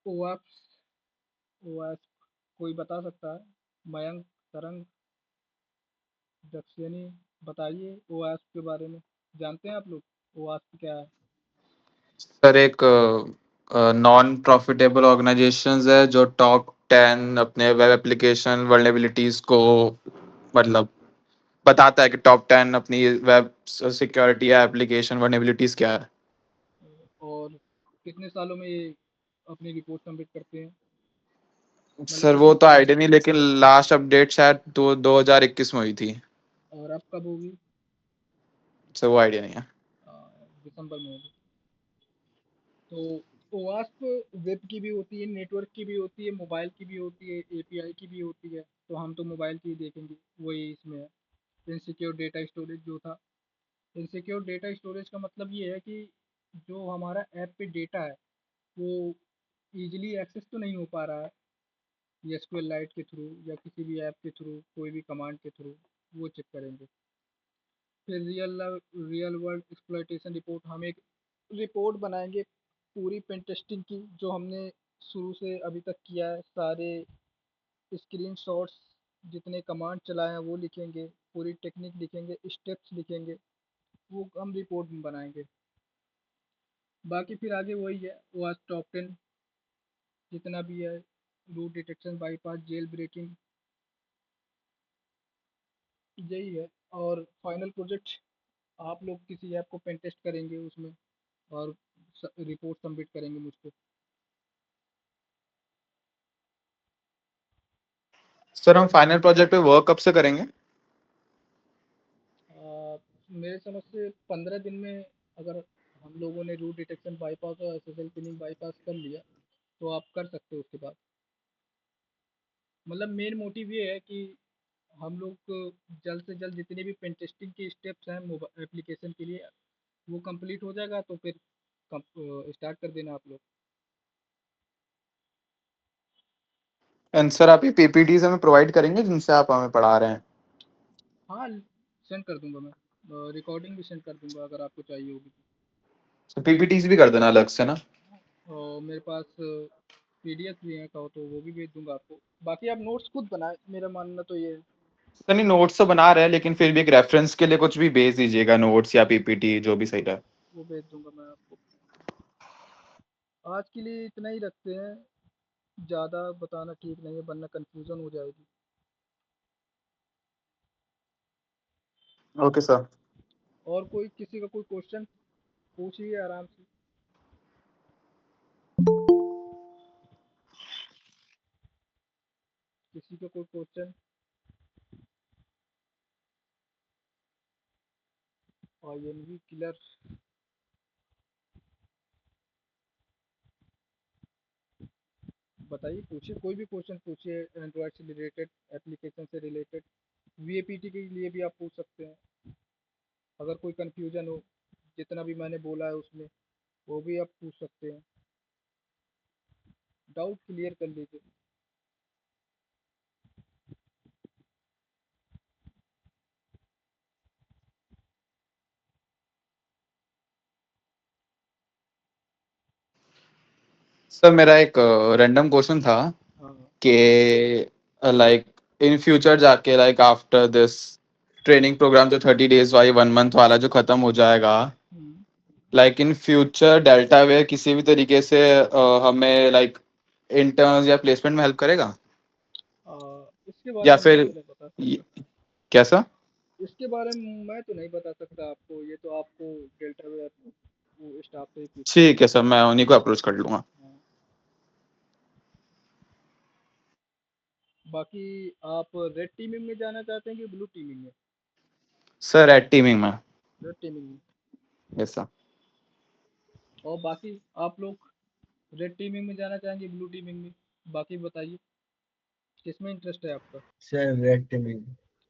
ओएप्स, ओएस कोई बता सकता है? मयंक, तरंग, दक्षिणी, बताइए ओएस के बारे में। जानते हैं आप लोग ओएस क्या है? सर एक नॉन प्रॉफिटेबल ऑर्गेनाइजेशंस है जो टॉप 10 अपने वेब एप्लीकेशन वर्नेबिलिटीज को मतलब बताता है कि टॉप 10 अपनी वेब सिक्योरिटी या एप्लीकेशन वर्नेबिलिटीज क्या है। और कितने सालों में ये अपनी रिपोर्ट सबमिट करते हैं? मतलब सर वो कितने तो साल में? आइडिया नहीं, लेकिन लास्ट अपडेट शायद 2021 में हुई थी। और अब कब होगी? सर वो आइडिया नहीं है। दिसंबर में होगी। तो ओवास्प वेब की भी होती है, नेटवर्क की भी होती है, मोबाइल की भी होती है, एपीआई की भी होती है। तो हम तो मोबाइल की ही देखेंगे, वही इसमें है। इनसिक्योर डेटा स्टोरेज जो था, इनसिक्योर डेटा स्टोरेज का मतलब ये है कि जो हमारा ऐप पे डेटा है वो ईजिली एक्सेस तो नहीं हो पा रहा है एसक्यूएल लाइट के थ्रू या किसी भी ऐप के थ्रू, कोई भी कमांड के थ्रू, वो चेक करेंगे। फिर रियल वर्ल्ड एक्सप्लॉइटेशन रिपोर्ट, हम एक रिपोर्ट बनाएंगे पूरी पेन टेस्टिंग की जो हमने शुरू से अभी तक किया है। सारे स्क्रीनशॉट्स, जितने कमांड चलाए हैं वो लिखेंगे, पूरी टेक्निक लिखेंगे, स्टेप्स लिखेंगे, वो हम रिपोर्ट में बनाएंगे। बाकी फिर आगे वही है, वो आज टॉप 10 जितना भी है, root detection bypass jail breaking, यही है। और फाइनल प्रोजेक्ट आप लोग किसी ऐप को पेन टेस्ट करेंगे उसमें और रिपोर्ट सबमिट करेंगे मुझको। सर हम फाइनल प्रोजेक्ट पे वर्क कब से करेंगे? मेरे समझ से 15 दिन में अगर हम लोगों ने रूट डिटेक्शन बाईपास और एसएसएल पिनिंग बाईपास कर लिया तो आप कर सकते हो उसके बाद। मतलब मेन मोटिव ये है कि हम लोग को जल्द से जल्द जितने भी पेन टेस्टिंग के स्टेप्स हैं मोबाइल एप्लीकेशन के लिए वो कंप्लीट हो जाएगा तो फिर स्टार्ट कर देना आप लोग। एंड सर आप ये पीपीटीज हमें प्रोवाइड करेंगे जिनसे आप हमें पढ़ा रहे हैं? हाँ, सेंड कर दूंगा मैं, रिकॉर्डिंग भी सेंड कर दूंगा अगर आपको चाहिए होगी पीपीटीज भी कर देना अलग से ना। तो। मेरे पास पीडीएफ भी है, कहो तो वो भी भेज दूंगा आपको। बाकी आप नोट्स खुद बनाए, मेरा मानना तो ये है। सर नहीं, नोट्स तो बना रहे हैं लेकिन फिर भी एक रेफरेंस के लिए कुछ भी भेज दीजिएगा, नोट्स या पीपीटी जो भी सही रहे। वो भेज दूंगा मैं आपको। आज के लिए इतना ही रखते हैं, ज़्यादा बताना ठीक नहीं है वरना कंफ्यूजन हो जाएगी। Okay sir. और कोई किसी का कोई क्वेश्चन पूछिए आराम से। किसी का कोई क्वेश्चन? आईएनवी किलर। बताइए, पूछिए, कोई भी क्वेश्चन पूछिए, एंड्रॉयड से रिलेटेड, एप्लीकेशन से रिलेटेड, वीएपीटी के लिए भी आप पूछ सकते हैं। अगर कोई कंफ्यूजन हो, जितना भी मैंने बोला है उसमें, वो भी आप पूछ सकते हैं, डाउट क्लियर कर लीजिए। सर मेरा एक रैंडम क्वेश्चन था हाँ। कि लाइक इन फ्यूचर जाके, like after this training program जो 30 डेज वाली 1 मंथ वाला जो खत्म हो जाएगा, हम्म। लाइक इन फ्यूचर डेल्टावेयर किसी भी तरीके से हमें लाइक इंटर्न्स या प्लेसमेंट में हेल्प करेगा इसके बारे या में मैं फिर तो नहीं बता सकता। कैसा? इसके बारे में मैं तो नहीं बता सकता आपको, ये तो आपको डेल्टा वेयर वो स्टाफ से ही पूछना ठीक है पड़ेगा। सर, मैं उन्हीं को अप्रोच कर लूंगा। हाँ। बाकी आप रेड टीमिंग में जाना चाहते हैं कि ब्लू टीमिंग में? सर रेड टीमिंग में। रेड टीमिंग में। Yes sir. और बाकी आप लोग रेड टीमिंग में जाना चाहेंगे ब्लू टीमिंग में? बाकी बताइए, किसमें इंटरेस्ट है आपका? Sir red teeming.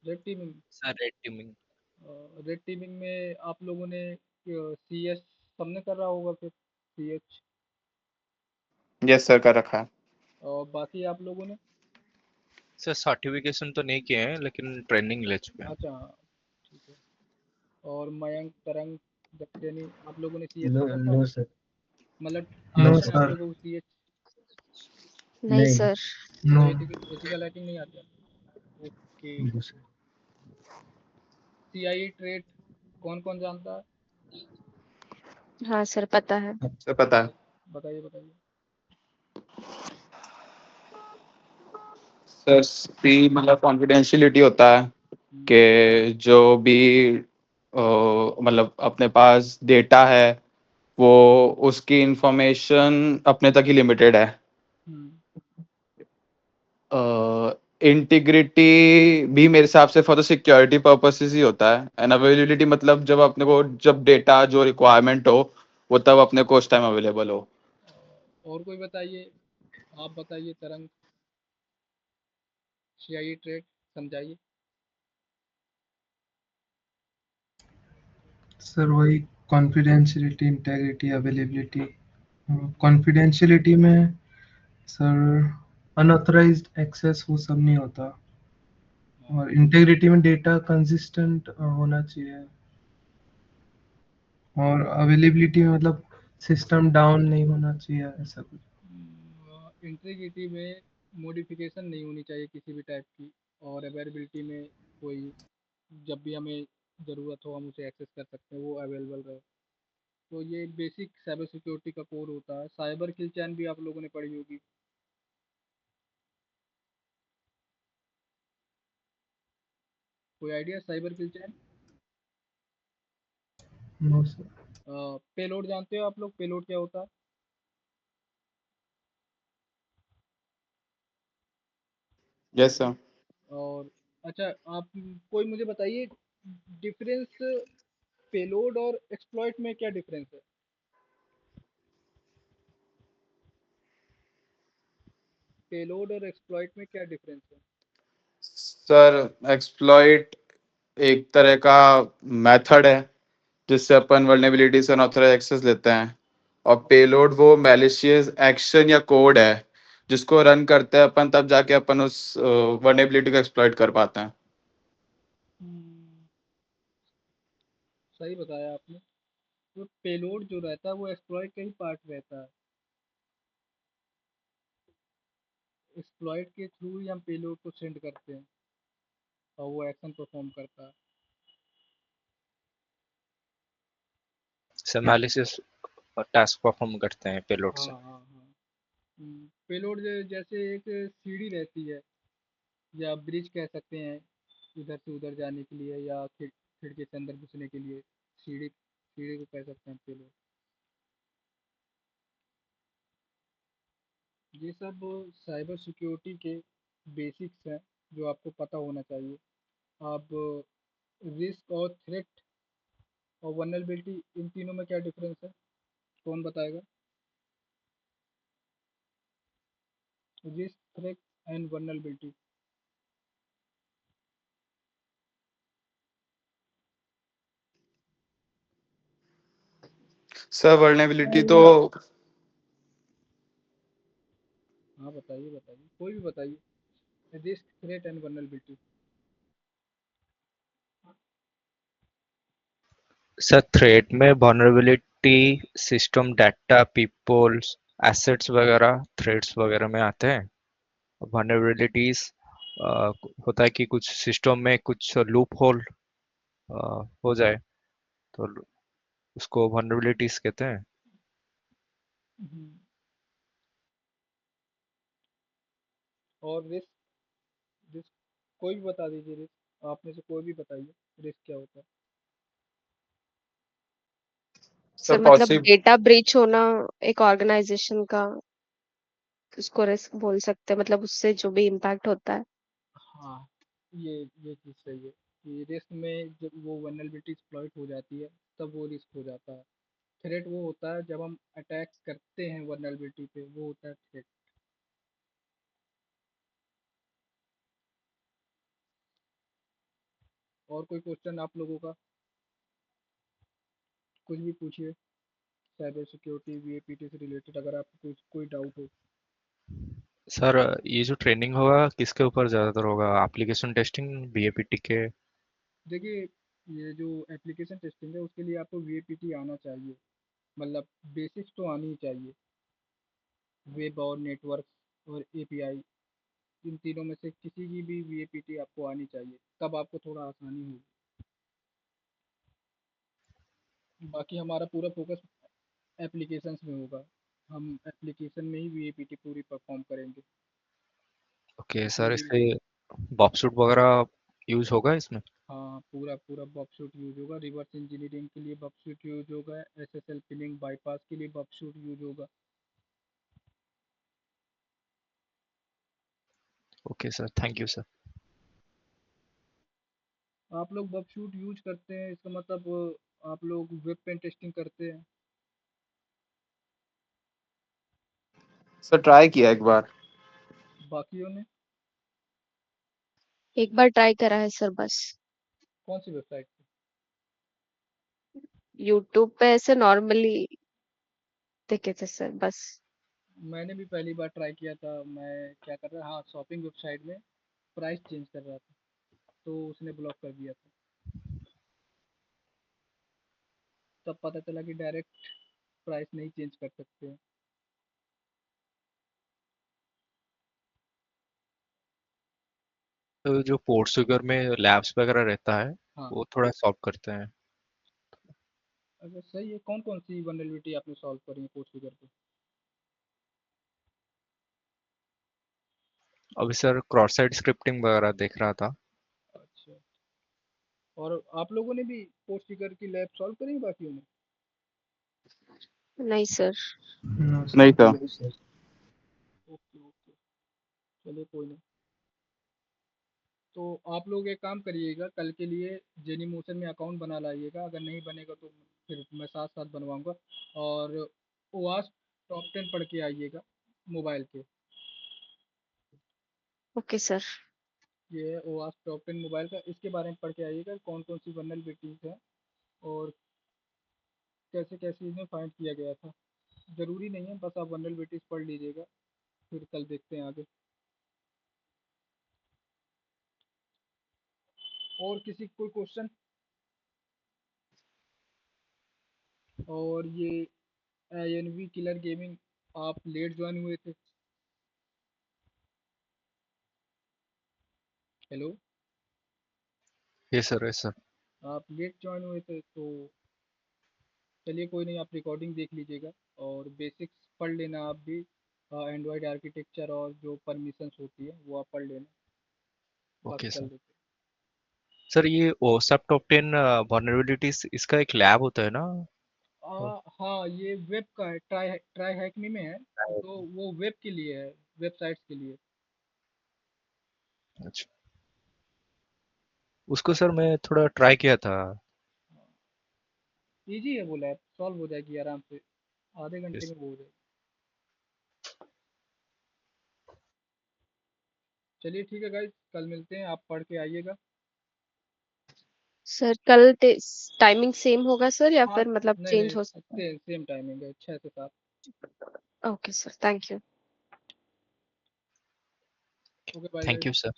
Red teeming. Sir red teeming. Red teeming में आप लोगों ने सी एच सबने कर रहा होगा फिर, सी एच। यस सर, कर रखा है। और बाकी आप लोगों ने? सर सर्टिफिकेशन तो नहीं किए हैं लेकिन ट्रेनिंग ले चुके हैं। अच्छा, हाँ, ठीक है। और मयंक, तरंग, दक्षिणी, आप लोगों ने सी एच नो कर रखा है? No sir. मतलब नो आता है आप सर। लोगों को सी एच? नहीं नहीं। सर। नो। एथिकल हैकिंग नहीं आता? Okay. No sir. CIA triad कौन कौन जानता है? हाँ सर, पता है। सर पता है। बताइए बताइए। सर सी मतलब कॉन्फिडेंशियलिटी होता है हम्म। कि जो भी मतलब अपने पास डेटा है वो उसकी इंफॉर्मेशन अपने तक ही लिमिटेड है। हम्म। इंटीग्रिटी भी मेरे हिसाब से फॉर द सिक्योरिटी पर्पसेस ही होता है। एंड अवेलेबिलिटी मतलब जब अपने को जब डेटा जो रिक्वायरमेंट हो वो तब अपने को उस टाइम अवेलेबल हो। और कोई बताइए, आप बताइए तरंग, सीआईई ट्रेड समझाइए। सर वही कॉन्फिडेंशियलिटी, इंटेग्रिटी, अवेलेबिलिटी। कॉन्फिडेंशियलिटी में सर अनऑथराइज्ड एक्सेस वो सब नहीं होता, और इंटेग्रिटी में डेटा कंसिस्टेंट होना चाहिए, और अवेलेबिलिटी में मतलब सिस्टम डाउन नहीं होना चाहिए, ऐसा कुछ। इंटीग्रिटी में मॉडिफिकेशन नहीं होनी चाहिए किसी भी टाइप की, और अवेलेबिलिटी में कोई, जब भी हमें ज़रूरत हो हम उसे एक्सेस कर सकते हैं, वो अवेलेबल रहे। तो ये बेसिक साइबर सिक्योरिटी का कोर होता है। साइबर किल चैन भी आप लोगों ने पढ़ी होगी। कोई idea cyber kill chain? No sir. Payload जानते हो आप लोग, पेलोड क्या होता है? Yes sir. और अच्छा, आप कोई मुझे बताइए, डिफरेंस पेलोड और एक्सप्लॉइट में क्या डिफरेंस है? पेलोड और एक्सप्लॉइट में क्या डिफरेंस है? सर एक्सप्लॉइट एक तरह का मेथड है जिससे अपन वर्नेबिलिटीज और अनऑथराइज्ड एक्सेस लेते हैं, और पेलोड वो मैलिशियस एक्शन या कोड है जिसको रन करते हैं अपन, तब जाके अपन उस वर्नेबिलिटी को एक्सप्लॉइट कर पाते हैं। हम्म, सही बताया आपने। तो पेलोड जो रहता है वो एक्सप्लॉइट का ही पार्ट रहता है। एक्सप्लॉइट के थ्रू ही हम पेलोड को सेंड करते हैं और वो एक्शन परफॉर्म करता है। सर मैलिशियस टास्क परफॉर्म करते हैं पेलोड हाँ से। हाँ हाँ। पेलोड जैसे एक सीढ़ी रहती है या ब्रिज कह सकते हैं, इधर से उधर जाने के लिए या खिड़की से अंदर घुसने के लिए सीढ़ी सीढ़ी को कह सकते हैं पेलोड। ये सब साइबर सिक्योरिटी के बेसिक्स हैं जो आपको पता होना चाहिए। आप रिस्क और थ्रेट और वल्नरेबिलिटी, इन तीनों में क्या डिफरेंस है, कौन बताएगा? Risk, threat and vulnerability. Sir vulnerability तो हाँ बताइए बताइए, कोई भी बताइए। Risk, threat and vulnerability. Sir threat में vulnerability system data peoples assets वगैरह थ्रेड्स वगैरह में आते हैं। vulnerabilities होता है कि कुछ सिस्टम में कुछ लूप होल हो जाए तो उसको vulnerabilities कहते हैं। और रिस्क, रिस्क कोई भी बता दीजिए। रिस्क आप में से कोई भी बताइए, रिस्क क्या होता है? सर सर मतलब पॉसिबल डेटा ब्रीच होना एक ऑर्गेनाइजेशन का, उसको रिस्क बोल सकते हैं, मतलब उससे जो भी इम्पैक्ट होता है। हाँ, ये चीज़ सही है कि रिस्क में जब वो वल्नरेबिलिटी एक्सप्लॉइट हो जाती है तब वो रिस्क हो जाता है। थ्रेट वो होता है जब हम अटैक करते हैं वल्नरेबिलिटी पे, वो होता है थ्रेट। और कोई क्वेश्चन आप लोगों का? कुछ भी पूछिए, साइबर सिक्योरिटी वीएपीटी से रिलेटेड अगर आपको कुछ कोई डाउट हो। सर ये जो ट्रेनिंग होगा किसके ऊपर ज़्यादातर होगा, एप्लीकेशन टेस्टिंग बीएपीटी के? देखिए, ये जो एप्लीकेशन टेस्टिंग है उसके लिए आपको वीएपीटी आना चाहिए, मतलब बेसिक्स तो आनी ही चाहिए। वेब और नेटवर्क और एपीआई, इन तीनों में से किसी की भी वीएपीटी आपको आनी चाहिए, तब आपको थोड़ा आसानी होगी। बाकी हमारा पूरा फोकस एप्लीकेशंस में होगा, हम एप्लीकेशन में ही वीएपीटी पूरी परफॉर्म करेंगे। ओके सर, पूरी, इससे बॉक्ससूट वगैरह यूज होगा इसमें? हाँ पूरा पूरा बॉक्सशूट यूज होगा। रिवर्स इंजीनियरिंग के लिए बॉक्सशूट यूज होगा, एसएसएल पिनिंग बाईपास के लिए बॉक्सशूट यूज होगा। Okay sir, thank you sir. आप लोग बॉक्सशूट यूज करते हैं इसका मतलब आप लोग वेब पेन टेस्टिंग करते हैं? सर ट्राई किया एक बार। बाकियों ने? एक बार ट्राई करा है सर बस। कौन सी वेबसाइट पे? यूट्यूब पे ऐसे नॉर्मली देखे थे सर बस। मैंने भी पहली बार ट्राई किया था। मैं क्या कर रहा, हाँ शॉपिंग वेबसाइट में प्राइस चेंज कर रहा था तो उसने ब्लॉक कर दिया था। तब पता चला कि डायरेक्ट प्राइस नहीं चेंज कर सकते हैं। तो जो पोर्टसुगर में लैब्स वगैरह रहता है हाँ, वो थोड़ा सॉल्व करते हैं। अगर सही है। कौन कौन सी वनरेबिलिटी आपने सॉल्व करी है कोर्स फिगर पे? अभी सर क्रॉस साइट स्क्रिप्टिंग वगैरह देख रहा था। अच्छा, और आप लोगों ने भी कोर्स फिगर की लैब सॉल्व करी है बाकियों ने? नहीं सर। नो नहीं सर। था। नहीं सर। ओके ओके, चलिए कोई नहीं। तो आप लोग एक काम करिएगा, कल के लिए जेनी मोशन में अकाउंट बना लाइएगा, अगर नहीं बनेगा तो फिर मैं साथ साथ बनवाऊंगा। और ओवास टॉप 10 पढ़ के आइएगा मोबाइल के। Okay sir. ये है ओवास टॉप 10 मोबाइल का, इसके बारे में पढ़ के आइएगा कौन कौन सी वल्नरेबिलिटीज हैं और कैसे कैसे इन्हें फाइंड किया गया था। ज़रूरी नहीं है, बस आप वल्नरेबिलिटीज पढ़ लीजिएगा, फिर कल देखते हैं आगे। और किसी कोई क्वेश्चन? और ये एएनवी किलर गेमिंग, आप लेट ज्वाइन हुए थे? Hello, yes sir, yes sir. आप लेट ज्वाइन हुए थे तो चलिए कोई नहीं, आप रिकॉर्डिंग देख लीजिएगा और बेसिक्स पढ़ लेना आप भी। एंड्रॉयड आर्किटेक्चर और जो परमिशंस होती है वो आप पढ़ लेना, बाकी ओके कल सर। देते हैं। सर ये ओसप टॉप 10 vulnerabilities इसका एक लैब होता है ना? हाँ, ये वेब का है, ट्राई ट्राई हैकमी में है, तो वो वेब के लिए है, वेबसाइट्स के लिए। अच्छा, उसको सर मैं थोड़ा ट्राई किया था। इजी है वो लैब, सॉल्व हो जाएगी आराम से, आधे घंटे Yes. में वो हो जाएगी। चलिए ठीक है गाइस, कल मिलते हैं, आप पढ़ के आइएगा। सर कल टाइमिंग सेम होगा सर, या हाँ, फिर मतलब नहीं चेंज नहीं, हो सकता है? सेम सेम टाइमिंग है, 6 से 7। Okay sir, thank you. Okay bye thank guys. You sir.